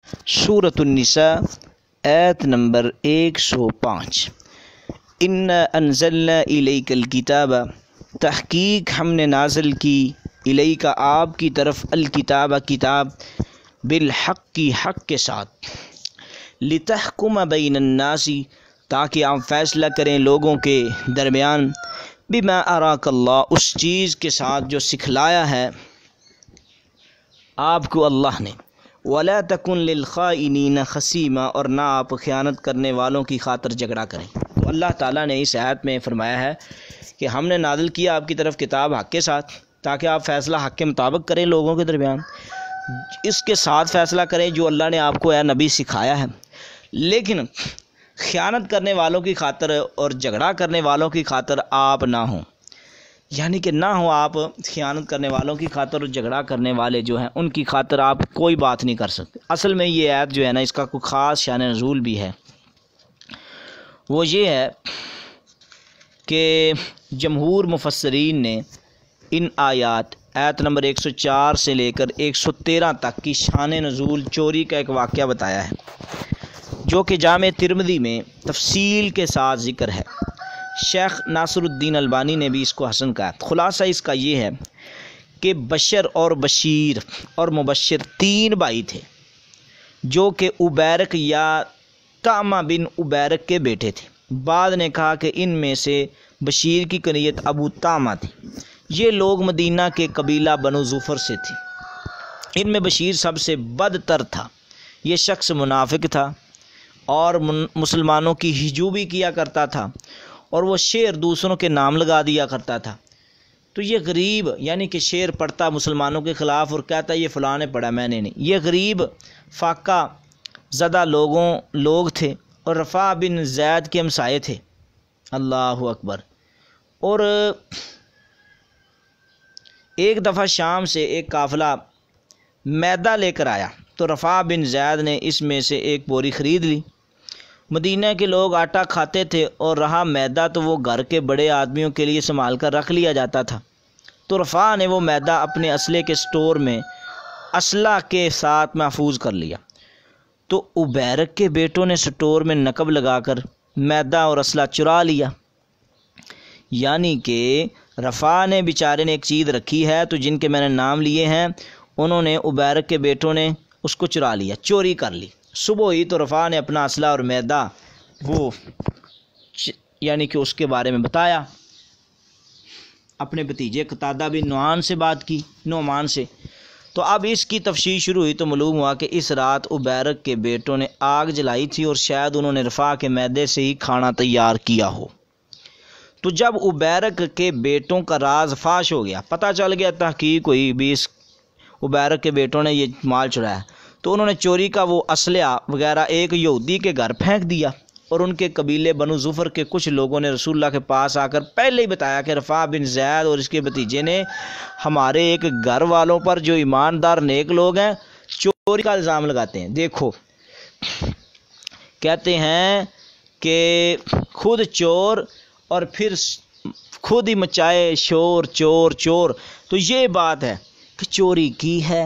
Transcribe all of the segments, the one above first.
سورۃ النساء آیت نمبر 105۔ اِنَّا أَنزَلْنَا إِلَيْكَ الْكِتَابَ، تحقیق ہم نے نازل کی، الیک آپ کی طرف، الکتاب کتاب، بالحق کی حق کے ساتھ، لتحکم بین الناس تاکہ آپ فیصلہ کریں لوگوں کے درمیان، بما اراک اللہ اس چیز کے ساتھ جو سکھلایا ہے آپ کو اللہ نے، ولا تکن للخائنین خصیما اور نہ آپ خیانت کرنے والوں کی خاطر جھگڑا کریں۔ تو اللہ تعالیٰ نے اس آیت میں فرمایا ہے کہ ہم نے نازل کیا آپ کی طرف کتاب حق کے ساتھ تاکہ آپ فیصلہ حق کے مطابق کریں لوگوں کے درمیان، اس کے ساتھ فیصلہ کریں جو اللہ نے آپ کو اے نبی سکھایا ہے، لیکن خیانت کرنے والوں کی خاطر اور جھگڑا کرنے والوں کی خاطر آپ نہ ہوں، یعنی کہ نہ ہو آپ خیانت کرنے والوں کی خاطر اور جھگڑا کرنے والے جو ہیں ان کی خاطر آپ کوئی بات نہیں کر سکتے۔ اصل میں یہ آیت جو ہے نا اس کا کوئی خاص شان نزول بھی ہے، وہ یہ ہے کہ جمہور مفسرین نے ان آیت نمبر 104 سے لے کر 113 تک کی شان نزول چوری کا ایک واقعہ بتایا ہے، جو کہ جامع ترمذی میں تفصیل کے ساتھ ذکر ہے۔ شیخ ناصر الدین البانی نے بھی اس کو حسن کہا۔ خلاصہ اس کا یہ ہے کہ بشر اور بشیر اور مبشر 3 بھائی تھے جو کہ عبیرک یا طعمہ بن عبیرک کے بیٹے تھے۔ بعد نے کہا کہ ان میں سے بشیر کی کنیت ابو طعمہ تھی۔ یہ لوگ مدینہ کے قبیلہ بنو ظفر سے تھے۔ ان میں بشیر سب سے بدتر تھا۔ یہ شخص منافق تھا اور مسلمانوں کی ہجوبی کیا کرتا تھا، اور وہ شعر دوسروں کے نام لگا دیا کرتا تھا۔ تو یہ غریب، یعنی کہ شعر پڑھتا مسلمانوں کے خلاف اور کہتا یہ فلاں نے پڑھا میں نے نہیں۔ یہ غریب فاقہ زدہ لوگ تھے اور رفاع بن زید کے ہمسائے تھے۔ اللہ اکبر۔ اور ایک دفعہ شام سے ایک قافلہ میدہ لے کر آیا تو رفاع بن زید نے اس میں سے ایک بوری خرید لی۔ مدینہ کے لوگ آٹا کھاتے تھے اور رہا میدہ تو وہ گھر کے بڑے آدمیوں کے لیے سنبھال کر رکھ لیا جاتا تھا۔ تو رفاع نے وہ میدہ اپنے اسلحے کے سٹور میں اسلحہ کے ساتھ محفوظ کر لیا۔ تو عبیرک کے بیٹوں نے سٹور میں نقب لگا کر میدہ اور اسلحہ چرا لیا، یعنی کہ رفاع نے بیچارے نے ایک چیز رکھی ہے تو جن کے میں نے نام لیے ہیں انہوں نے عبیرک کے بیٹوں نے اس کو چرا لیا، چوری کر لی۔ صبح ہوئی تو رفاع نے اپنا اسلحہ اور میدہ وہ یعنی کہ اس کے بارے میں بتایا، اپنے بھتیجے قتادہ بن نعمان سے۔ تو اب اس کی تفصیل شروع ہوئی تو معلوم ہوا کہ اس رات عبیرک کے بیٹوں نے آگ جلائی تھی اور شاید انہوں نے رفاع کے میدے سے ہی کھانا تیار کیا ہو۔ تو جب عبیرک کے بیٹوں کا راز فاش ہو گیا، پتہ چل گیا، تحقیق ہوئی بھی اس عبیرک کے بیٹوں نے یہ مال چرایا، تو انہوں نے چوری کا وہ اسلحہ وغیرہ ایک یہودی کے گھر پھینک دیا، اور ان کے قبیلے بنو ظفر کے کچھ لوگوں نے رسول اللہ کے پاس آ کر پہلے ہی بتایا کہ رفاع بن زید اور اس کے بھتیجے نے ہمارے ایک گھر والوں پر جو ایماندار نیک لوگ ہیں چوری کا الزام لگاتے ہیں۔ دیکھو کہتے ہیں کہ خود چور اور پھر خود ہی مچائے شور، چور چور۔ تو یہ بات ہے کہ چوری کی ہے،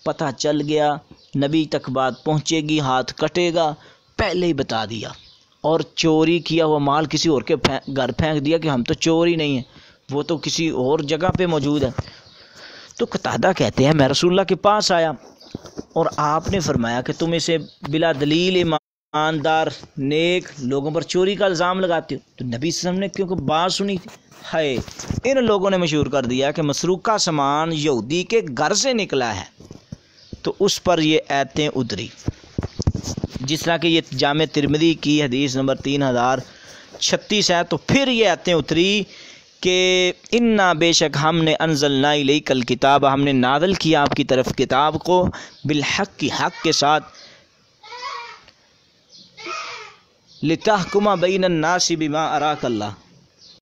پتہ چل گیا، نبی تک بات پہنچے گی، ہاتھ کٹے گا، پہلے ہی بتا دیا، اور چوری کیا ہوا مال کسی اور کے گھر پھینک دیا کہ ہم تو چور ہی نہیں ہیں، وہ تو کسی اور جگہ پہ موجود ہے۔ تو قتادہ کہتے ہیں میں رسول اللہ کے پاس آیا اور آپ نے فرمایا کہ تم اسے بلا دلیل ایماندار نیک لوگوں پر چوری کا الزام لگاتے ہو۔ تو نبی صلی اللہ علیہ وسلم نے کیونکہ بات سنی تھی، ہے ان لوگوں نے مشہور کر دیا کہ مسروقہ سامان یہودی کے گھر سے نکلا ہے، تو اس پر یہ آیتیں اتری، جس طرح کہ یہ جامع ترمذی کی حدیث نمبر 3036 ہے۔ تو پھر یہ آیتیں اتری کہ انا بے شک ہم نے انزلنا الیک الکتاب، ہم نے نازل کیا آپ کی طرف کتاب کو، بالحق کی حق کے ساتھ، لتحکم بین الناس بما اراک اللہ